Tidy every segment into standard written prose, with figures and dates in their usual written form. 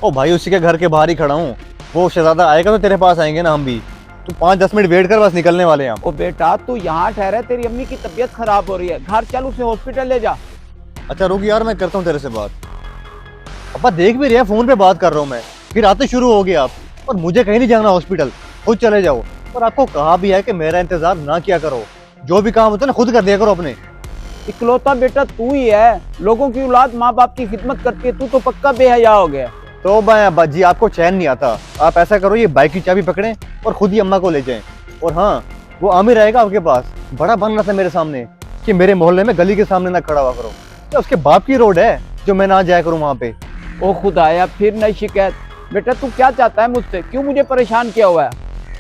ओ भाई, उसी के घर के बाहर ही खड़ा हूँ। वो शहजादा आएगा तो तेरे पास आएंगे ना हम भी। तू 5-10 मिनट वेट कर, बस निकलने वाले हैं हम। ओ बेटा तू यहाँ ठहरे, तेरी अम्मी की तबीयत खराब हो रही है, घर चल उसे हॉस्पिटल ले जा। अच्छा रुक यार, मैं करता हूँ तेरे से बात। अब्बा देख भी रहे, फोन पे बात कर रहा हूँ मैं, फिर आते शुरू हो गए आप। और मुझे कहीं नहीं जाना हॉस्पिटल, खुद चले जाओ। और आपको कहा भी है कि मेरा इंतजार ना किया करो, जो भी काम होता है ना खुद कर दिया करो अपने। इकलौता बेटा तू ही है, लोगों की औलाद माँ बाप की खिदमत करती है, तू तो पक्का बेहया हो गया। तो भाई अब्बा जी, आपको चैन नहीं आता। आप ऐसा करो, ये बाइक की चाबी पकड़ें और खुद ही अम्मा को ले जाएं। और हाँ, वो आमिर रहेगा आपके पास, बड़ा बन रहा था मेरे सामने कि मेरे मोहल्ले में गली के सामने ना खड़ा हुआ करो। क्या उसके बाप की रोड है जो मैं ना जाया करूँ वहाँ पे? ओ खुदाया, फिर नई शिकायत। बेटा तू क्या चाहता है मुझसे, क्यों मुझे परेशान किया हुआ है?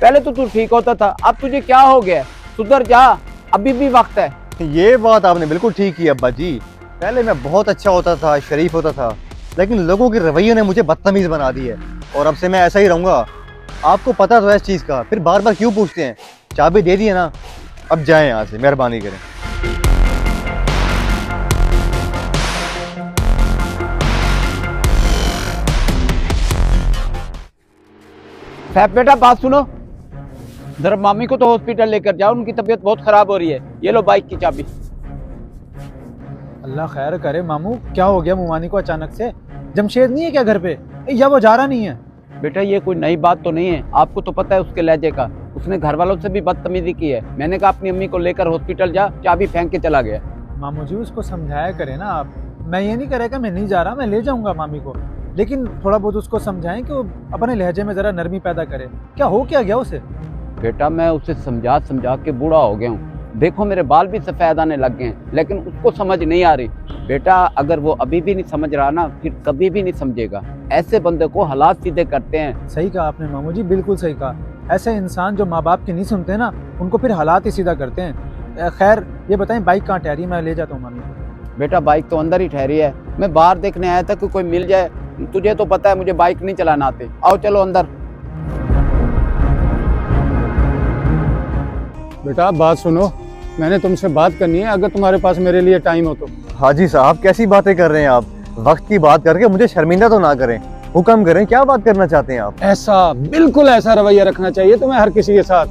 पहले तो तू ठीक होता था, अब तुझे क्या हो गया? सुधर जा, अभी भी वक्त है। ये बात आपने बिल्कुल ठीक की अब्बा जी। पहले मैं बहुत अच्छा होता था, शरीफ होता था, लेकिन लोगों के रवैये ने मुझे बदतमीज बना दी है। और अब से मैं ऐसा ही रहूंगा। आपको पता तो है इस चीज का, फिर बार बार क्यों पूछते हैं? चाबी दे दी है ना, अब जाएं यहाँ से, मेहरबानी करें। सैफ बेटा बात सुनो, जरा मामी को तो हॉस्पिटल लेकर जाओ, उनकी तबीयत बहुत खराब हो रही है। ये लो बाइक की चाबी। अल्लाह खैर करे। मामू क्या हो गया मुमानी को अचानक से? जमशेद नहीं है क्या घर पे, या वो जा रहा नहीं है? बेटा ये कोई नई बात तो नहीं है, आपको तो पता है उसके लहजे का। उसने घर वालों से भी बदतमीजी की है। मैंने कहा अपनी अम्मी को लेकर हॉस्पिटल जा, चाबी फेंक के चला गया। मामू जी उसको समझाया करे ना आप। मैं ये नहीं करेगा मैं नहीं जा रहा, मैं ले जाऊंगा मामी को, लेकिन थोड़ा बहुत उसको समझाएं कि वो अपने लहजे में जरा नरमी पैदा करे। क्या गया उसे? बेटा मैं उसे समझा समझा के बूढ़ा हो गया हूँ। देखो मेरे बाल भी सफेद आने लग गए हैं, लेकिन उसको समझ नहीं आ रही। बेटा अगर वो अभी भी नहीं समझ रहा ना, फिर कभी भी नहीं समझेगा। ऐसे बंदे को हालात सीधे करते हैं। सही कहा आपने मामू जी, बिल्कुल सही कहा। ऐसे इंसान जो माँ बाप की नहीं सुनते ना, उनको फिर हालात ही सीधा करते हैं। खैर ये बताएं बाइक कहाँ ठहरी, मैं ले जाता हूँ मामी को। बेटा बाइक तो अंदर ही ठहरी है, मैं बाहर देखने आया था कि कोई मिल जाए। तुझे तो पता है मुझे बाइक नहीं चलाना आते। आओ चलो अंदर। बेटा बात सुनो, मैंने तुमसे बात करनी है, अगर तुम्हारे पास मेरे लिए टाइम हो तो। हाजी साहब कैसी बातें कर रहे हैं आप? वक्त की बात करके मुझे शर्मिंदा तो ना करें, हुक्म करें, क्या बात करना चाहते हैं आप? ऐसा बिल्कुल ऐसा रवैया रखना चाहिए तुम्हें हर किसी के साथ,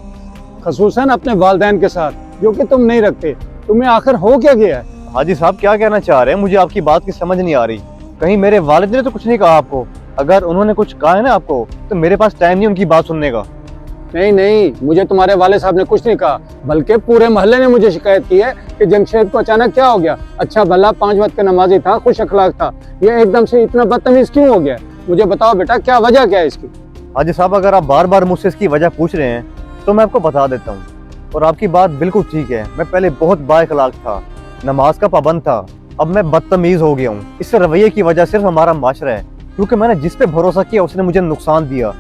खसूसन अपने वालिदैन के साथ, जो कि तुम नहीं रखते। तुम्हें आखिर हो क्या गया है? हाजी साहब क्या कहना चाह रहे हैं? मुझे आपकी बात की समझ नहीं आ रही। कहीं मेरे वालिद ने तो कुछ नहीं कहा आपको? अगर उन्होंने कुछ कहा है ना आपको, तो मेरे पास टाइम नहीं उनकी बात सुनने का। नहीं, मुझे तुम्हारे वाले साहब ने कुछ नहीं कहा, बल्कि पूरे मोहल्ले ने मुझे शिकायत की है कि जमशेद को अचानक क्या हो गया। अच्छा भला 5 वक्त का नमाजी था, खुश अखलाक था, ये एकदम से इतना बदतमीज क्यों हो गया? मुझे बताओ बेटा, क्या वजह क्या है इसकी? हाजी साहब अगर आप बार बार मुझसे इसकी वजह पूछ रहे हैं तो मैं आपको बता देता हूँ। और आपकी बात बिल्कुल ठीक है, मैं पहले बहुत बाइखलाक था, नमाज का पाबंद था, अब मैं बदतमीज हो गया हूँ। इस रवैये की वजह सिर्फ हमारा माशरा है, क्योंकि मैंने जिस पे भरोसा किया उसने मुझे नुकसान दिया।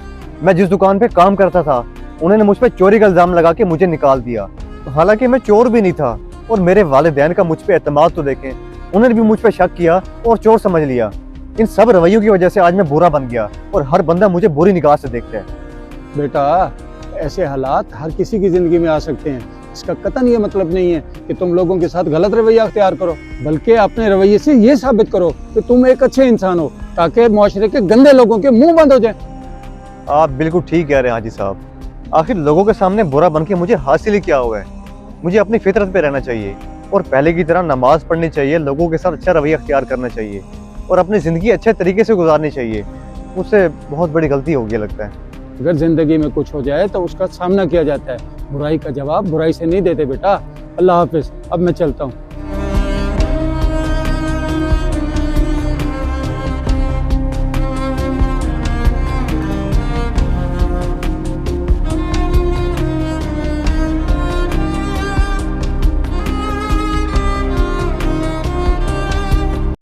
मैं जिस दुकान पे काम करता था, उन्होंने मुझ पे चोरी का इल्जाम लगा के मुझे निकाल दिया। हालांकि मैं चोर भी नहीं था। और मेरे वालिदैन का मुझ पे एतमाद तो देखें, उन्होंने भी मुझ पे शक किया और चोर समझ लिया। इन सब रवैयों की वजह से आज मैं बुरा बन गया और हर बंदा मुझे बुरी निगाह से देखता है। बेटा ऐसे हालात हर किसी की जिंदगी में आ सकते हैं, इसका कतई ये मतलब नहीं है कि तुम लोगों के साथ गलत रवैया अख्तियार करो, बल्कि अपने रवैये से ये साबित करो कि तुम एक अच्छे इंसान हो, ताकि मुआशरे के गंदे लोगों के मुंह बंद हो जाए। आप बिल्कुल ठीक कह रहे हैं हाजी साहब। आखिर लोगों के सामने बुरा बन के मुझे हासिल ही क्या हुआ है? मुझे अपनी फितरत पे रहना चाहिए और पहले की तरह नमाज पढ़नी चाहिए, लोगों के साथ अच्छा रवैया अख्तियार करना चाहिए और अपनी ज़िंदगी अच्छे तरीके से गुजारनी चाहिए। मुझसे बहुत बड़ी गलती हो गई लगता है। अगर जिंदगी में कुछ हो जाए तो उसका सामना किया जाता है, बुराई का जवाब बुराई से नहीं देते बेटा। अल्लाह हाफिज, अब मैं चलता हूँ।